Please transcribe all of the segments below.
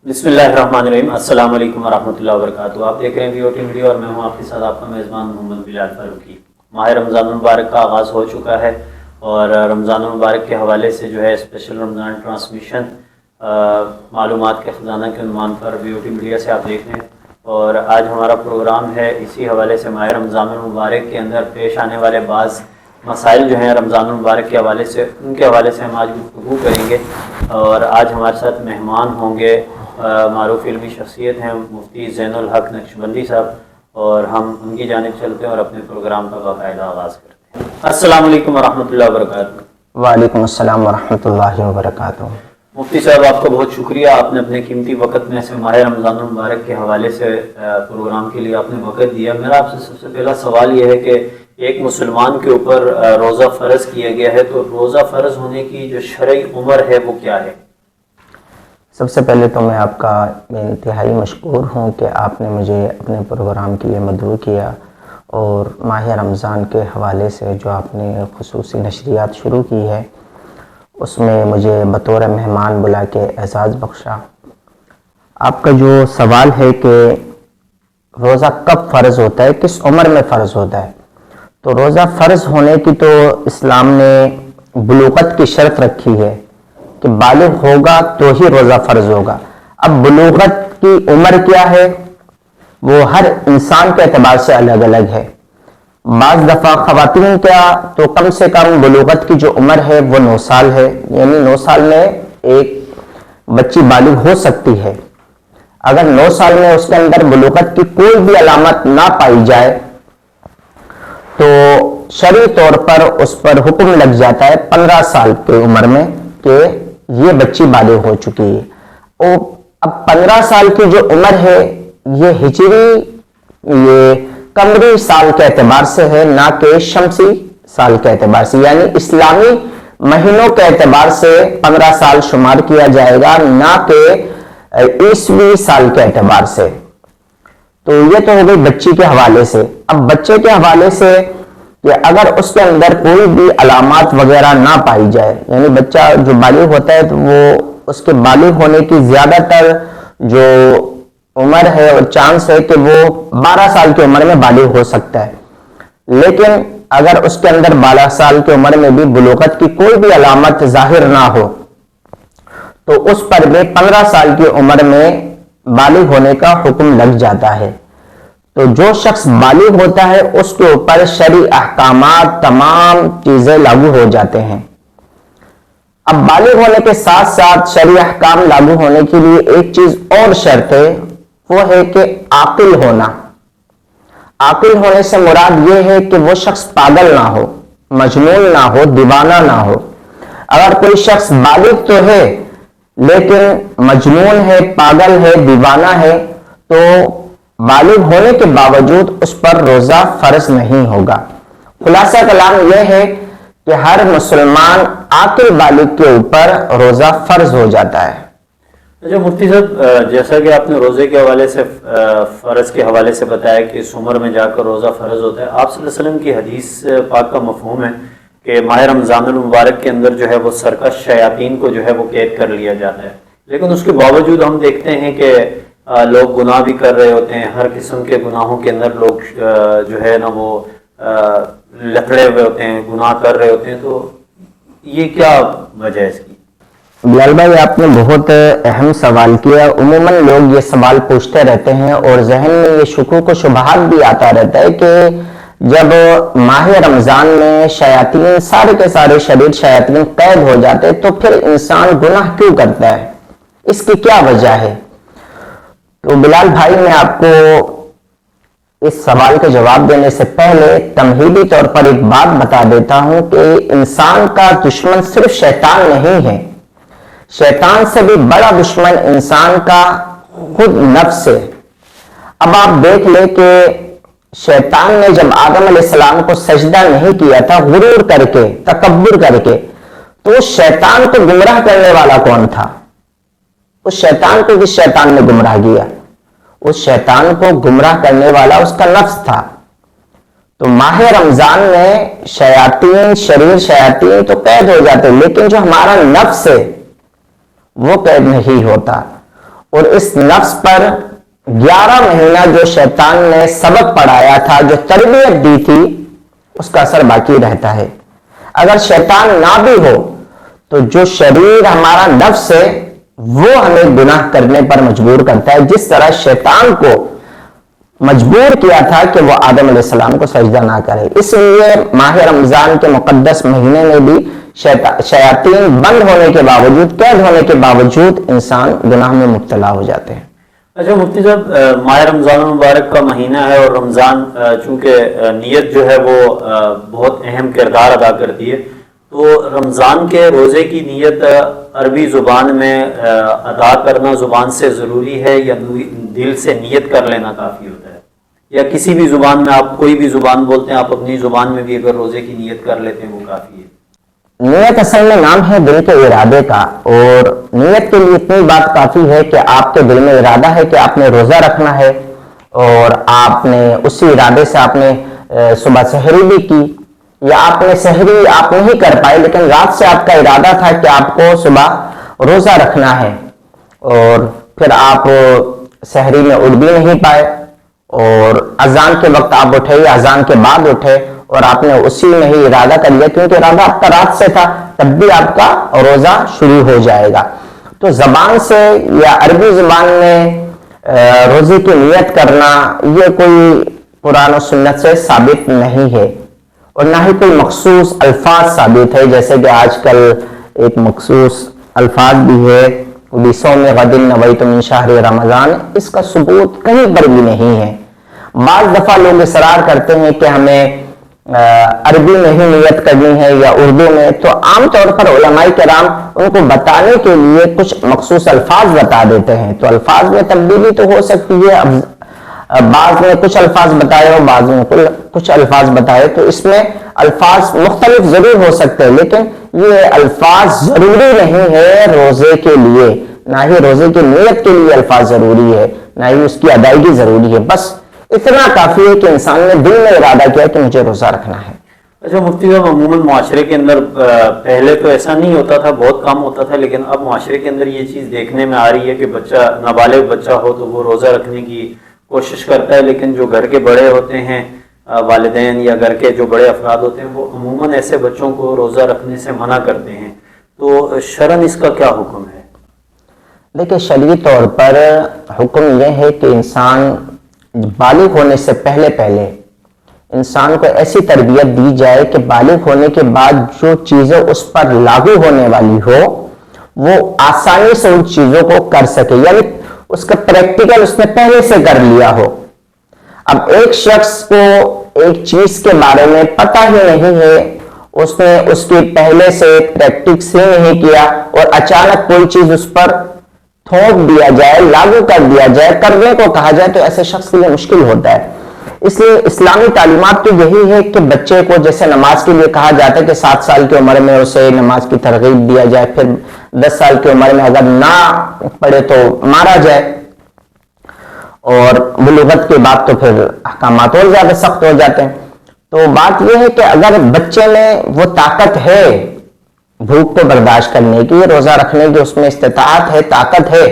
بسم اللہ الرحمن الرحیم۔ السلام علیکم ورحمۃ اللہ وبرکاتہ۔ آپ دیکھ رہے ہیں VOT میڈیا اور میں ہوں آپ کے ساتھ آپ کا میزبان محمد بلال فاروقی۔ ماہ رمضان المبارک کا آغاز ہو چکا ہے اور رمضان المبارک کے حوالے سے جو ہے اسپیشل رمضان ٹرانسمیشن معلومات کے خزانہ کے عنوان پر VOT میڈیا سے آپ دیکھ رہے ہیں، اور آج ہمارا پروگرام ہے اسی حوالے سے ماہ رمضان المبارک کے اندر پیش آنے والے بعض مسائل جو ہیں رمضان المبارک کے حوالے سے، ان کے حوالے سے ہم آج گفتگو کریں گے۔ اور آج ہمارے ساتھ مہمان ہوں گے معروف علمی شخصیت ہیں مفتی زین الحق نقشبندی صاحب، اور ہم ان کی جانب چلتے ہیں اور اپنے پروگرام کا باقاعدہ آغاز کرتے ہیں۔ السلام علیکم ورحمۃ اللہ وبرکاتہ۔ وعلیکم السلام ورحمۃ اللہ وبرکاتہ۔ مفتی صاحب آپ کا بہت شکریہ، آپ نے اپنے قیمتی وقت میں سے ماہ رمضان المبارک کے حوالے سے پروگرام کے لیے آپ نے وقت دیا۔ میرا آپ سے سب سے پہلا سوال یہ ہے کہ ایک مسلمان کے اوپر روزہ فرض کیا گیا ہے، تو روزہ فرض ہونے کی جو شرعی عمر ہے وہ کیا ہے؟ سب سے پہلے تو میں آپ کا انتہائی مشکور ہوں کہ آپ نے مجھے اپنے پروگرام کے لیے مدعو کیا، اور ماہ رمضان کے حوالے سے جو آپ نے خصوصی نشریات شروع کی ہے اس میں مجھے بطور مہمان بلا کے اعزاز بخشا۔ آپ کا جو سوال ہے کہ روزہ کب فرض ہوتا ہے، کس عمر میں فرض ہوتا ہے، تو روزہ فرض ہونے کی تو اسلام نے بلوغت کی شرط رکھی ہے کہ بالغ ہوگا تو ہی روزہ فرض ہوگا۔ اب بلوغت کی عمر کیا ہے وہ ہر انسان کے اعتبار سے الگ الگ ہے۔ بعض دفعہ خواتین کا تو کم سے کم بلوغت کی جو عمر ہے وہ 9 سال ہے، یعنی 9 سال میں ایک بچی بالغ ہو سکتی ہے۔ اگر 9 سال میں اس کے اندر بلوغت کی کوئی بھی علامت نہ پائی جائے تو شرعی طور پر اس پر حکم لگ جاتا ہے 15 سال کی عمر میں کہ یہ بچی بالغ ہو چکی ہے۔ اور اب 15 سال کی جو عمر ہے یہ ہجری، یہ قمری سال کے اعتبار سے ہے، نہ کہ شمسی سال کے اعتبار سے، یعنی اسلامی مہینوں کے اعتبار سے 15 سال شمار کیا جائے گا، نہ کہ عیسوی سال کے اعتبار سے۔ تو یہ تو ہو گئی بچی کے حوالے سے۔ اب بچے کے حوالے سے کہ اگر اس کے اندر کوئی بھی علامات وغیرہ نہ پائی جائے، یعنی بچہ جو بالغ ہوتا ہے تو وہ اس کے بالغ ہونے کی زیادہ تر جو عمر ہے اور چانس ہے کہ وہ 12 سال کی عمر میں بالغ ہو سکتا ہے، لیکن اگر اس کے اندر 12 سال کی عمر میں بھی بلوغت کی کوئی بھی علامت ظاہر نہ ہو تو اس پر بھی 15 سال کی عمر میں بالغ ہونے کا حکم لگ جاتا ہے۔ تو جو شخص بالغ ہوتا ہے اس کے اوپر شرعی احکامات تمام چیزیں لاگو ہو جاتے ہیں۔ اب بالغ ہونے کے ساتھ ساتھ شرعی احکام لاگو ہونے کے لیے ایک چیز اور شرط ہے، وہ ہے کہ عاقل ہونا۔ عاقل ہونے سے مراد یہ ہے کہ وہ شخص پاگل نہ ہو، مجنون نہ ہو، دیوانہ نہ ہو۔ اگر کوئی شخص بالغ تو ہے لیکن مجنون ہے، پاگل ہے، دیوانہ ہے، تو بالغ ہونے کے باوجود اس پر روزہ فرض نہیں ہوگا۔ خلاصہ کلام یہ ہے کہ ہر مسلمان عاقل بالغ کے اوپر روزہ فرض ہو جاتا ہے۔ اچھا مفتی صاحب، جیسا کہ آپ نے روزے کے حوالے سے فرض کے حوالے سے بتایا کہ اس عمر میں جا کر روزہ فرض ہوتا ہے، آپ صلی اللہ علیہ وسلم کی حدیث پاک کا مفہوم ہے کہ ماہ رمضان المبارک کے اندر جو ہے وہ سرکش شیاطین کو جو ہے وہ قید کر لیا جاتا ہے، لیکن اس کے باوجود ہم دیکھتے ہیں کہ لوگ گناہ بھی کر رہے ہوتے ہیں، ہر قسم کے گناہوں کے اندر لوگ جو ہے نا وہ لکڑے ہوئے ہوتے ہیں، گناہ کر رہے ہوتے ہیں، تو یہ کیا وجہ ہے اس کی؟ بلال بھائی، آپ نے بہت اہم سوال کیا۔ عموماً لوگ یہ سوال پوچھتے رہتے ہیں اور ذہن میں یہ شکوک و شبہات بھی آتا رہتا ہے کہ جب ماہ رمضان میں شیاطین، سارے کے سارے شریر شیاطین قید ہو جاتے تو پھر انسان گناہ کیوں کرتا ہے، اس کی کیا وجہ ہے؟ تو بلال بھائی، میں آپ کو اس سوال کا جواب دینے سے پہلے تمہیدی طور پر ایک بات بتا دیتا ہوں کہ انسان کا دشمن صرف شیطان نہیں ہے، شیطان سے بھی بڑا دشمن انسان کا خود نفس ہے۔ اب آپ دیکھ لیں کہ شیطان نے جب آدم علیہ السلام کو سجدہ نہیں کیا تھا، غرور کر کے، تکبر کر کے، تو اس شیطان کو گمراہ کرنے والا کون تھا؟ اس شیطان کو کس شیطان نے گمراہ کیا؟ اس شیطان کو گمراہ کرنے والا اس کا نفس تھا۔ تو ماہ رمضان میں شیاطین، شریر شیاطین تو قید ہو جاتے، لیکن جو ہمارا نفس ہے وہ قید نہیں ہوتا۔ اور اس نفس پر 11 مہینہ جو شیطان نے سبق پڑھایا تھا، جو تربیت دی تھی، اس کا اثر باقی رہتا ہے۔ اگر شیطان نہ بھی ہو تو جو شریر ہمارا نفس ہے وہ ہمیں گناہ کرنے پر مجبور کرتا ہے، جس طرح شیطان کو مجبور کیا تھا کہ وہ آدم علیہ السلام کو سجدہ نہ کرے۔ اس لیے ماہ رمضان کے مقدس مہینے میں بھی شیاطین بند ہونے کے باوجود، قید ہونے کے باوجود انسان گناہ میں مبتلا ہو جاتے ہیں۔ اچھا مفتی صاحب، ماہ رمضان المبارک کا مہینہ ہے اور رمضان چونکہ نیت جو ہے وہ بہت اہم کردار ادا کرتی ہے، تو رمضان کے روزے کی نیت عربی زبان میں ادا کرنا زبان سے ضروری ہے یا دل سے نیت کر لینا کافی ہوتا ہے؟ یا کسی بھی زبان میں، آپ کوئی بھی زبان بولتے ہیں، آپ اپنی زبان میں بھی اگر روزے کی نیت کر لیتے ہیں وہ کافی ہے؟ نیت اصل میں نام ہے دل کے ارادے کا، اور نیت کے لیے اتنی بات کافی ہے کہ آپ کے دل میں ارادہ ہے کہ آپ نے روزہ رکھنا ہے، اور آپ نے اسی ارادے سے آپ نے صبح سحری بھی کی، یا آپ نے سحری آپ نہیں کر پائے لیکن رات سے آپ کا ارادہ تھا کہ آپ کو صبح روزہ رکھنا ہے، اور پھر آپ سحری میں اٹھ بھی نہیں پائے، اور اذان کے وقت آپ اٹھے یا اذان کے بعد اٹھے، اور آپ نے اسی میں ہی ارادہ کر لیا کیونکہ ارادہ آپ کا رات سے تھا، تب بھی آپ کا روزہ شروع ہو جائے گا۔ تو زبان سے یا عربی زبان میں روزے کی نیت کرنا یہ کوئی قرآن و سنت سے ثابت نہیں ہے، اور نہ ہی کوئی مخصوص الفاظ ثابت ہے، جیسے کہ آج کل ایک مخصوص الفاظ بھی ہے بِصَوْمِ غَدٍ نَوَيْتُ مِنْ شَهْرِ رمضان، اس کا ثبوت کہیں پر بھی نہیں ہے۔ بعض دفعہ لوگ اصرار کرتے ہیں کہ ہمیں عربی میں ہی نیت کرنی ہے یا اردو میں، تو عام طور پر علماء کرام ان کو بتانے کے لیے کچھ مخصوص الفاظ بتا دیتے ہیں، تو الفاظ میں تبدیلی تو ہو سکتی ہے، اب بعض میں کچھ الفاظ بتائے ہو، بعض میں کچھ الفاظ بتائے، تو اس میں الفاظ مختلف ضرور ہو سکتے ہیں، لیکن یہ الفاظ ضروری نہیں ہے روزے کے لیے، نہ ہی روزے کی نیت کے لیے الفاظ ضروری ہے، نہ ہی اس کی ادائیگی ضروری ہے، بس اتنا کافی ہے کہ انسان نے دل میں ارادہ کیا کہ مجھے روزہ رکھنا ہے۔ اچھا مفتی صاحب، عموماً معاشرے کے اندر پہلے تو ایسا نہیں ہوتا تھا، بہت کم ہوتا تھا، لیکن اب معاشرے کے اندر یہ چیز دیکھنے میں آ رہی ہے کہ بچہ، نابالغ بچہ ہو تو وہ روزہ رکھنے کی کوشش کرتا ہے، لیکن جو گھر کے بڑے ہوتے ہیں، والدین یا گھر کے جو بڑے افراد ہوتے ہیں، وہ عموماً ایسے بچوں کو روزہ رکھنے سے منع کرتے ہیں، تو شرعاً اس کا کیا حکم ہے؟ دیکھیں، شرعی طور پر حکم یہ ہے کہ انسان بالغ ہونے سے پہلے انسان کو ایسی تربیت دی جائے کہ بالغ ہونے کے بعد جو چیزیں اس پر لاگو ہونے والی ہو وہ آسانی سے ان چیزوں کو کر سکے، یعنی اس کا پریکٹیکل اس نے پہلے سے کر لیا ہو۔ اب ایک شخص کو ایک چیز کے بارے میں پتہ ہی نہیں ہے، اس نے اس کی پہلے سے پریکٹس ہی نہیں کیا، اور اچانک کوئی چیز اس پر تھوپ دیا جائے، لاگو کر دیا جائے، کرنے کو کہا جائے، تو ایسے شخص کے لیے مشکل ہوتا ہے۔ اس لیے اسلامی تعلیمات تو یہی ہے کہ بچے کو جیسے نماز کے لیے کہا جاتا ہے کہ 7 سال کی عمر میں اسے نماز کی ترغیب دیا جائے، پھر 10 سال کی عمر میں اگر نہ پڑھے تو مارا جائے، اور بلوغت کے بعد تو پھر احکامات اور زیادہ سخت ہو جاتے ہیں۔ تو بات یہ ہے کہ اگر بچے میں وہ طاقت ہے بھوک کو برداشت کرنے کی، روزہ رکھنے کی اس میں استطاعت ہے، طاقت ہے،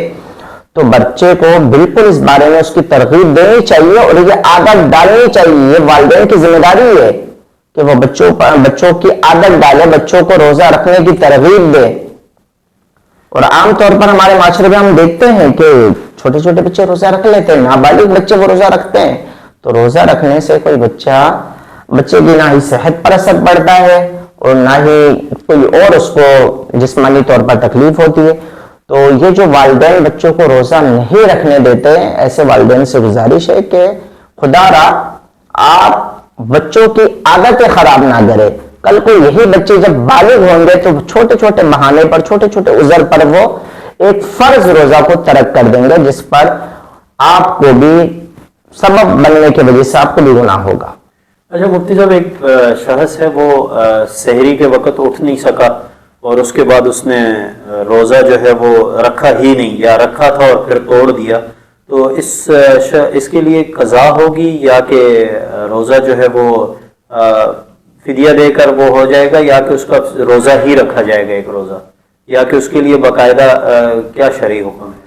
تو بچے کو بالکل اس بارے میں اس کی ترغیب دینی چاہیے، اور یہ عادت ڈالنی چاہیے۔ یہ والدین کی ذمہ داری ہے کہ وہ بچوں کی عادت ڈالے، بچوں کو روزہ رکھنے کی ترغیب دے۔ اور عام طور پر ہمارے معاشرے میں ہم دیکھتے ہیں کہ چھوٹے چھوٹے بچے روزہ رکھ لیتے ہیں، نابالغ بچے وہ روزہ رکھتے ہیں، تو روزہ رکھنے سے کوئی بچے کی نہ ہی صحت پر اثر پڑتا ہے اور نہ ہی کوئی اور اس کو جسمانی طور پر تکلیف ہوتی ہے۔ تو یہ جو والدین بچوں کو روزہ نہیں رکھنے دیتے ہیں، ایسے والدین سے گزارش ہے کہ خدا را آپ بچوں کی عادتیں خراب نہ کرے۔ کل کو یہی بچے جب بالغ ہوں گے تو چھوٹے چھوٹے بہانے پر، چھوٹے چھوٹے عذر پر وہ ایک فرض روزہ کو ترک کر دیں گے، جس پر آپ کو بھی سبب بننے کی وجہ سے آپ کو بھی گناہ ہوگا۔ اچھا مفتی صاحب، ایک شخص ہے وہ سحری کے وقت اٹھ نہیں سکا اور اس کے بعد اس نے روزہ جو ہے وہ رکھا ہی نہیں، یا رکھا تھا اور پھر توڑ دیا، تو اس کے لیے قضا ہوگی یا کہ روزہ جو ہے وہ فدیہ دے کر وہ ہو جائے گا، یا کہ اس کا روزہ ہی رکھا جائے گا ایک روزہ، یا کہ اس کے لیے باقاعدہ کیا شرعی حکم ہے؟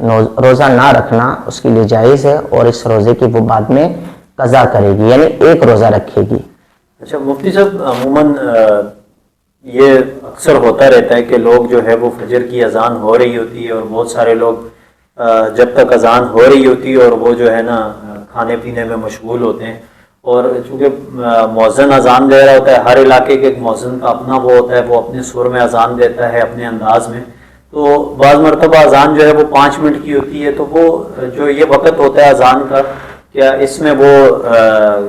روزہ نہ رکھنا اس کے لیے جائز ہے، اور اس روزے کی وہ بعد میں قضا کرے گی، یعنی ایک روزہ رکھے گی۔ اچھا مفتی صاحب، عموماً یہ اکثر ہوتا رہتا ہے کہ لوگ جو ہے وہ فجر کی اذان ہو رہی ہوتی ہے اور بہت سارے لوگ جب تک اذان ہو رہی ہوتی ہے اور وہ جو ہے نا کھانے پینے میں مشغول ہوتے ہیں، اور چونکہ مؤذن اذان دے رہا ہوتا ہے، ہر علاقے کے ایک مؤذن کا اپنا وہ ہوتا ہے، وہ اپنے سر میں اذان دیتا ہے اپنے انداز میں، تو بعض مرتبہ اذان جو ہے وہ 5 منٹ کی ہوتی ہے، تو وہ جو یہ وقت ہوتا ہے اذان کا، کیا اس میں وہ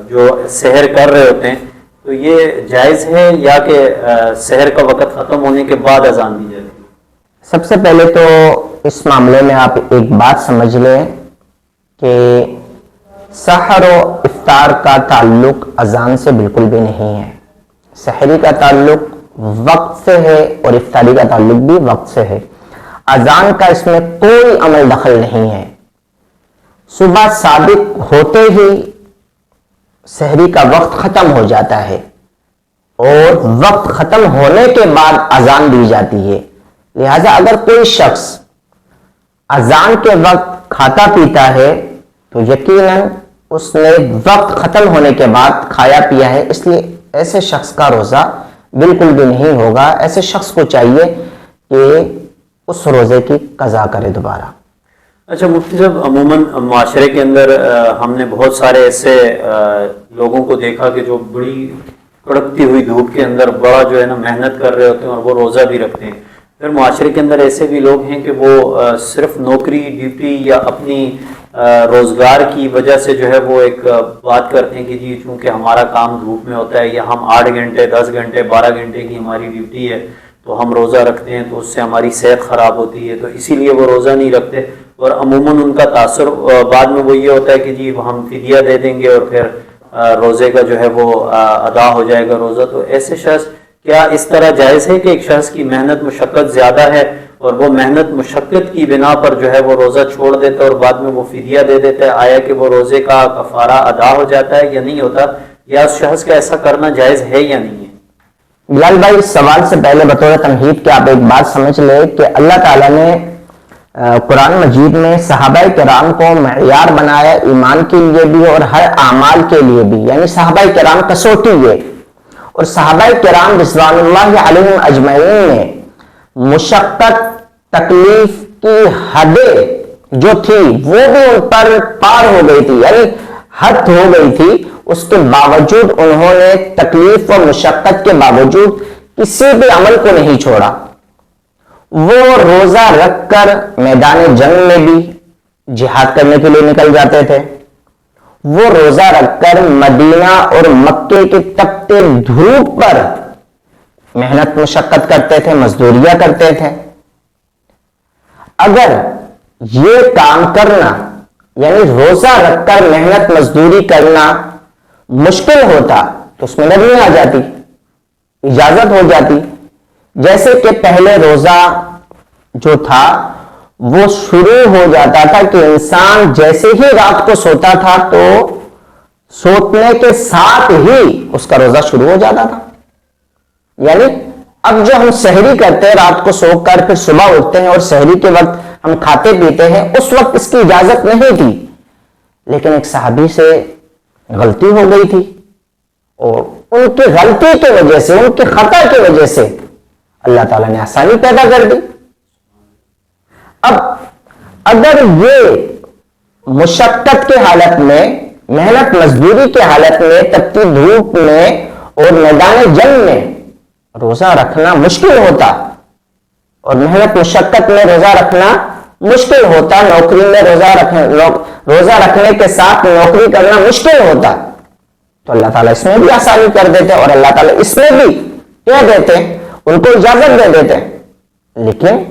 جو سحر کر رہے ہوتے ہیں تو یہ جائز ہے یا کہ سحر کا وقت ختم ہونے کے بعد اذان دی جاتی ہے؟ سب سے پہلے تو اس معاملے میں آپ ایک بات سمجھ لیں کہ سحر و افطار کا تعلق اذان سے بالکل بھی نہیں ہے۔ سحری کا تعلق وقت سے ہے اور افطاری کا تعلق بھی وقت سے ہے۔ اذان کا اس میں کوئی عمل دخل نہیں ہے۔ صبح صادق ہوتے ہی سحری کا وقت ختم ہو جاتا ہے اور وقت ختم ہونے کے بعد اذان دی جاتی ہے۔ لہذا اگر کوئی شخص اذان کے وقت کھاتا پیتا ہے تو یقیناً اس نے وقت ختم ہونے کے بعد کھایا پیا ہے، اس لیے ایسے شخص کا روزہ بالکل بھی نہیں ہوگا۔ ایسے شخص کو چاہیے کہ اس روزے کی قضا کرے دوبارہ۔ اچھا مفتی صاحب، عموماً معاشرے کے اندر ہم نے بہت سارے ایسے لوگوں کو دیکھا کہ جو بڑی کڑکتی ہوئی دھوپ کے اندر بڑا جو ہے نا محنت کر رہے ہوتے ہیں اور وہ روزہ بھی رکھتے ہیں۔ پھر معاشرے کے اندر ایسے بھی لوگ ہیں کہ وہ صرف نوکری ڈیوٹی یا اپنی روزگار کی وجہ سے جو ہے وہ ایک بات کرتے ہیں کہ جی چونکہ ہمارا کام دھوپ میں ہوتا ہے یا ہم 8 گھنٹے 10 گھنٹے 12 گھنٹے کی ہماری ڈیوٹی ہے تو ہم روزہ رکھتے ہیں تو اس سے ہماری صحت خراب ہوتی ہے، تو اسی لیے وہ روزہ نہیں رکھتے، اور عموماً ان کا تاثر بعد میں وہ یہ ہوتا ہے کہ جی ہم فدیہ دے دیں گے اور پھر روزے کا جو ہے وہ ادا ہو جائے گا روزہ۔ تو ایسے شخص، کیا اس طرح جائز ہے کہ ایک شخص کی محنت مشقت زیادہ ہے اور وہ محنت مشقت کی بنا پر جو ہے وہ روزہ چھوڑ دیتا ہے اور بعد میں وہ فدیہ دے دیتا ہے، آیا کہ وہ روزے کا کفارہ ادا ہو جاتا ہے یا نہیں ہوتا، یا اس شخص کا ایسا کرنا جائز ہے یا نہیں ہے؟ بلال بھائی، اس سوال سے پہلے بطور تمہید کہ آپ ایک بات سمجھ لیں کہ اللہ تعالیٰ نے قرآن مجید میں صحابہ کرام کو معیار بنایا ایمان کے لیے بھی اور ہر اعمال کے لیے بھی، یعنی صحابہ کرام کسوٹی ہے، اور صحابہ کرام رضوان اللہ علیہم اجمعین نے مشقت تکلیف کی حدیں جو تھی وہ بھی ان پر پار ہو گئی تھی، یعنی حد ہو گئی تھی، اس کے باوجود انہوں نے تکلیف و مشقت کے باوجود کسی بھی عمل کو نہیں چھوڑا۔ وہ روزہ رکھ کر میدان جنگ میں بھی جہاد کرنے کے لیے نکل جاتے تھے، وہ روزہ رکھ کر مدینہ اور مکے کے تپتے دھوپ پر محنت مشقت کرتے تھے، مزدوریاں کرتے تھے۔ اگر یہ کام کرنا یعنی روزہ رکھ کر محنت مزدوری کرنا مشکل ہوتا تو اس میں نرمی آ جاتی، اجازت ہو جاتی، جیسے کہ پہلے روزہ جو تھا وہ شروع ہو جاتا تھا کہ انسان جیسے ہی رات کو سوتا تھا تو سونے کے ساتھ ہی اس کا روزہ شروع ہو جاتا تھا۔ یعنی اب جو ہم سحری کرتے ہیں رات کو سو کر پھر صبح اٹھتے ہیں اور سحری کے وقت ہم کھاتے پیتے ہیں، اس وقت اس کی اجازت نہیں تھی، لیکن ایک صحابی سے غلطی ہو گئی تھی اور ان کی غلطی کی وجہ سے، ان کے خطا کی وجہ سے اللہ تعالیٰ نے آسانی پیدا کر دی۔ اب اگر یہ مشقت کے حالت میں، محنت مزدوری کے حالت میں، تپتی دھوپ میں اور میدان جنگ میں روزہ رکھنا مشکل ہوتا اور محنت مشقت میں روزہ رکھنا مشکل ہوتا، نوکری میں روزہ رکھنے کے ساتھ نوکری کرنا مشکل ہوتا، تو اللہ تعالیٰ اس میں بھی آسانی کر دیتے اور اللہ تعالیٰ اس میں بھی کیا دیتے، ان کو اجازت دے دیتے۔ لیکن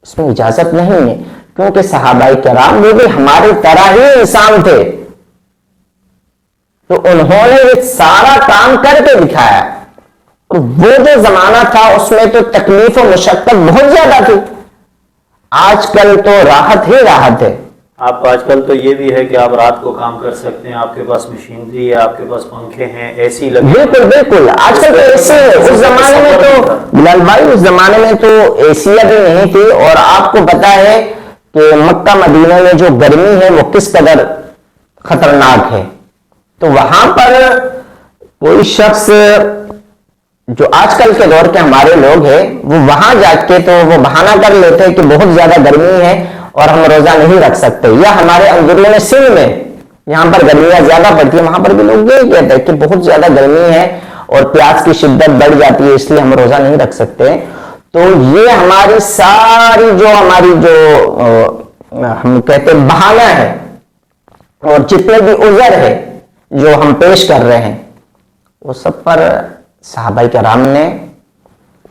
اس میں اجازت نہیں ہے کیونکہ صحابہ کرام وہ بھی ہماری طرح ہی انسان تھے، تو انہوں نے یہ سارا کام کر کے دکھایا، اور وہ جو زمانہ تھا اس میں تو تکلیف و مشقت بہت زیادہ تھی، آج کل تو راحت ہی راحت ہے۔ آپ آج کل تو یہ بھی ہے کہ آپ رات کو کام کر سکتے ہیں، آپ کے پاس مشینری ہے، آپ کے پاس پنکھے ہیں، اے سی لگے، بالکل بالکل آج کل تو اے سی ہے۔ اس زمانے میں تو بلال بھائی، اس زمانے میں تو اے سی بھی نہیں تھی، اور آپ کو پتا ہے کہ مکہ مدینہ میں جو گرمی ہے وہ کس قدر خطرناک ہے. تو وہاں پر کوئی شخص جو آج کل کے دور کے ہمارے لوگ ہیں وہ وہاں جا کے تو وہ بہانہ کر لیتے ہیں کہ بہت زیادہ گرمی ہے اور ہم روزہ نہیں رکھ سکتے. یا ہمارے اندرون سندھ میں یہاں پر گرمیاں زیادہ پڑتی ہیں، وہاں پر بھی لوگ یہ کہتے ہیں کہ بہت زیادہ گرمی ہے اور پیاس کی شدت بڑھ جاتی ہے، اس لیے ہم روزہ نہیں رکھ سکتے. تو یہ ہماری ساری جو ہم کہتے ہیں بہانہ ہے اور جتنے بھی عذر ہے جو ہم پیش کر رہے ہیں وہ سب پر صحابہ کرام نے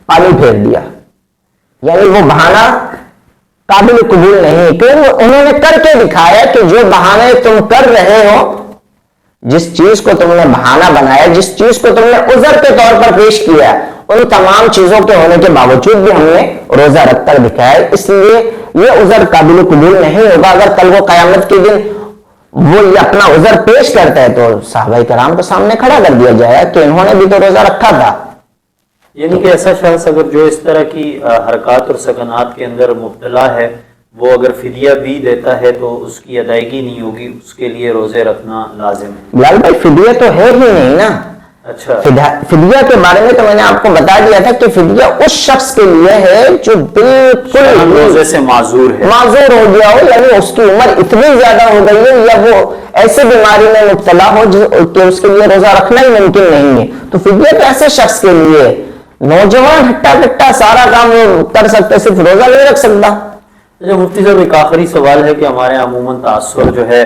پانی پھیر دیا. یعنی وہ بہانہ قابل قبول نہیں، کیونکہ انہوں نے کر کے دکھایا کہ جو بہانے تم کر رہے ہو، جس چیز کو تم نے بہانہ بنایا، جس چیز کو تم نے عذر کے طور پر پیش کیا، ان تمام چیزوں کے ہونے کے باوجود بھی ہم نے روزہ رکھ کر دکھایا. اس لیے یہ عذر قابل قبول نہیں ہوگا. اگر کل وہ قیامت کے دن وہ یہ اپنا عذر پیش کرتا ہے تو صحابہ کرام کو سامنے کھڑا کر دیا جائے کہ انہوں نے بھی تو روزہ رکھا تھا. یعنی کہ ایسا شخص اگر جو اس طرح کی حرکات اور سکنات کے اندر مبتلا ہے، وہ اگر فدیہ بھی دیتا ہے تو اس کی ادائیگی نہیں ہوگی، اس کے لیے روزے رکھنا لازم ہے. بلال بھائی فدیہ تو ہے ہی نہیں نا. اچھا، فدیہ کے بارے میں تو میں نے آپ کو بتا دیا تھا کہ فدیہ اس شخص کے لیے ہے جو بالکل روزے سے معذور ہو گیا ہو، یعنی اس کی عمر اتنی زیادہ ہو گئی ہے یا وہ ایسے بیماری میں مبتلا ہو کہ اس کے لیے روزہ رکھنا ہی ممکن نہیں ہے. تو فدیہ تو ایسے شخص کے لیے، نوجوان ہٹا کٹا سارا کام وہ کر سکتے، صرف روزہ نہیں رکھ سکتا. مفتی صاحب ایک آخری سوال ہے کہ ہمارے عموماً تاثر جو ہے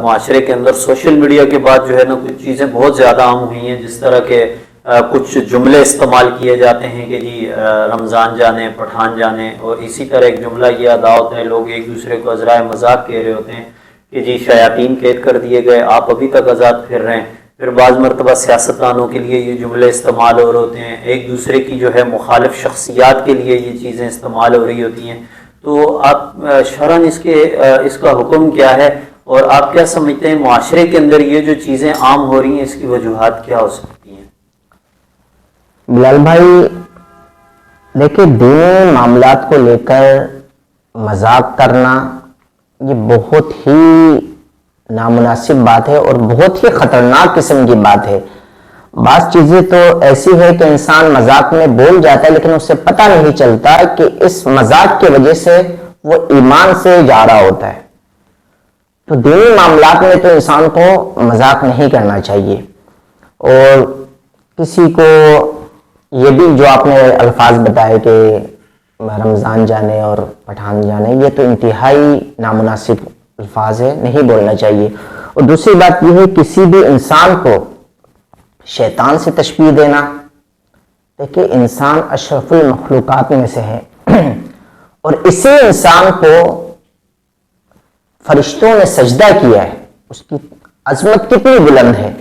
معاشرے کے اندر سوشل میڈیا کے بعد جو ہے نا کچھ چیزیں بہت زیادہ عام ہوئی ہیں، جس طرح کے کچھ جملے استعمال کیے جاتے ہیں کہ جی رمضان جانے پٹھان جانے، اور اسی طرح ایک جملہ یہ ادا ہوتا ہے، لوگ ایک دوسرے کو عذرائے مذاق کہہ رہے ہوتے ہیں کہ جی شیاطین قید کر دیے گئے، آپ ابھی تک آزاد پھر رہے ہیں. پھر بعض مرتبہ سیاستدانوں کے لیے یہ جملے استعمال ہو رہے ہوتے ہیں، ایک دوسرے کی جو ہے مخالف شخصیات کے لیے یہ چیزیں استعمال ہو رہی ہوتی ہیں. تو آپ شرعاً اس کا حکم کیا ہے، اور آپ کیا سمجھتے ہیں معاشرے کے اندر یہ جو چیزیں عام ہو رہی ہیں اس کی وجوہات کیا ہو سکتی ہیں؟ بلال بھائی دیکھیں، دینی معاملات کو لے کر مذاق کرنا یہ بہت ہی نامناسب بات ہے اور بہت ہی خطرناک قسم کی بات ہے. بعض چیزیں تو ایسی ہے کہ انسان مذاق میں بول جاتا ہے لیکن اسے پتہ نہیں چلتا کہ اس مذاق کی وجہ سے وہ ایمان سے جا رہا ہوتا ہے. تو دینی معاملات میں تو انسان کو مذاق نہیں کرنا چاہیے. اور کسی کو یہ بھی جو آپ نے الفاظ بتائے کہ رمضان جانے اور پٹھان جانے، یہ تو انتہائی نامناسب الفاظ ہے، نہیں بولنا چاہیے. اور دوسری بات یہ ہے کسی بھی انسان کو شیطان سے تشبیہ دینا. دیکھیں انسان اشرف المخلوقات میں سے ہے اور اسی انسان کو فرشتوں نے سجدہ کیا ہے، اس کی عظمت کتنی بلند ہے،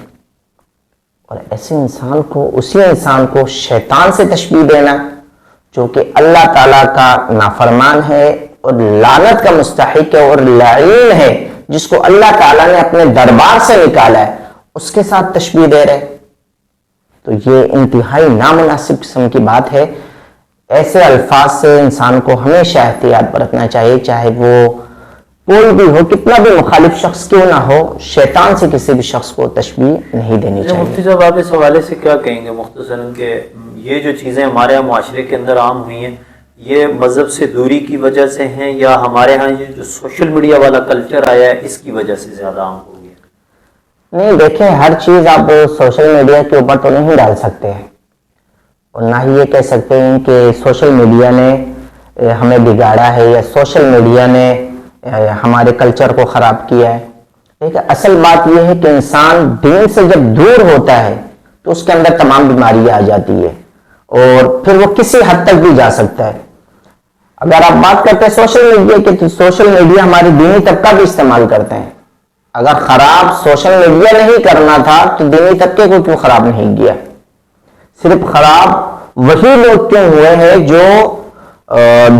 اور ایسے انسان کو، اسی انسان کو شیطان سے تشبیہ دینا جو کہ اللہ تعالیٰ کا نافرمان ہے اور لعنت کا مستحق ہے اور لعین ہے، جس کو اللہ تعالیٰ نے اپنے دربار سے نکالا ہے، اس کے ساتھ تشبیہ دے رہے. تو یہ انتہائی نامناسب قسم کی بات ہے. ایسے الفاظ سے انسان کو ہمیشہ احتیاط برتنا چاہیے، چاہے وہ کوئی بھی ہو، کتنا بھی مخالف شخص کیوں نہ ہو، شیطان سے کسی بھی شخص کو تشبیہ نہیں دینی چاہیے. مفتی صاحب آپ اس حوالے سے کیا کہیں گے مختصراً کہ یہ جو چیزیں ہمارے یہاں معاشرے کے اندر عام ہوئی ہیں، یہ مذہب سے دوری کی وجہ سے ہیں یا ہمارے ہاں یہ جو سوشل میڈیا والا کلچر آیا ہے اس کی وجہ سے زیادہ عام ہو گیا؟ نہیں دیکھیں، ہر چیز آپ سوشل میڈیا کے اوپر تو نہیں ڈال سکتے ہیں، اور نہ ہی یہ کہہ سکتے ہیں کہ سوشل میڈیا نے ہمیں بگاڑا ہے یا سوشل میڈیا نے ہمارے کلچر کو خراب کیا ہے. لیکن اصل بات یہ ہے کہ انسان دین سے جب دور ہوتا ہے تو اس کے اندر تمام بیماریاں آ جاتی ہے اور پھر وہ کسی حد تک بھی جا سکتا ہے. اگر آپ بات کرتے ہیں سوشل میڈیا کی تو سوشل میڈیا ہمارے دینی طبقہ بھی استعمال کرتے ہیں. اگر خراب سوشل میڈیا نہیں کرنا تھا تو دینی طبقے کو کیوں خراب نہیں کیا؟ صرف خراب وہی لوگ کیوں ہوئے ہیں جو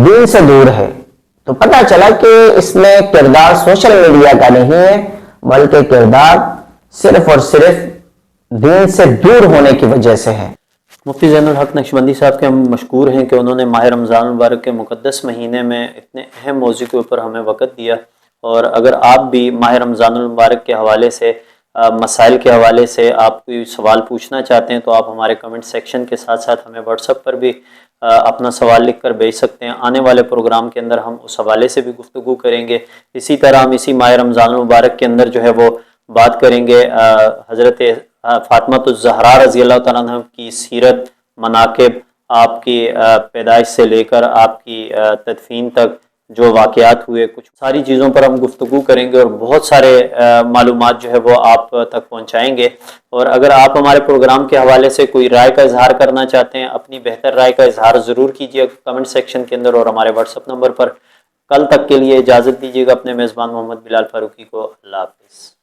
دین سے دور ہے. تو پتہ چلا کہ اس میں کردار سوشل میڈیا کا نہیں ہے بلکہ کردار صرف اور صرف دین سے دور ہونے کی وجہ سے ہے. مفتی زین الحق نقشبندی صاحب کے ہم مشکور ہیں کہ انہوں نے ماہ رمضان المبارک کے مقدس مہینے میں اتنے اہم موضوع کے اوپر ہمیں وقت دیا، اور اگر آپ بھی ماہ رمضان المبارک کے حوالے سے مسائل کے حوالے سے آپ کوئی سوال پوچھنا چاہتے ہیں تو آپ ہمارے کمنٹ سیکشن کے ساتھ ساتھ ہمیں واٹس ایپ پر بھی اپنا سوال لکھ کر بھیج سکتے ہیں۔ آنے والے پروگرام کے اندر ہم اس حوالے سے بھی گفتگو کریں گے۔ اسی طرح ہم اسی ماہ رمضان المبارک کے اندر جو ہے وہ بات کریں گے حضرت فاطمہ الزہرا رضی اللہ تعالیٰ عنہ کی سیرت، مناقب، آپ کی پیدائش سے لے کر آپ کی تدفین تک جو واقعات ہوئے، کچھ ساری چیزوں پر ہم گفتگو کریں گے اور بہت سارے معلومات جو ہے وہ آپ تک پہنچائیں گے۔ اور اگر آپ ہمارے پروگرام کے حوالے سے کوئی رائے کا اظہار کرنا چاہتے ہیں، اپنی بہتر رائے کا اظہار ضرور کیجیے کمنٹ سیکشن کے اندر اور ہمارے واٹس ایپ نمبر پر۔ کل تک کے لیے اجازت دیجیے گا اپنے میزبان محمد بلال فاروقی کو۔ اللہ حافظ۔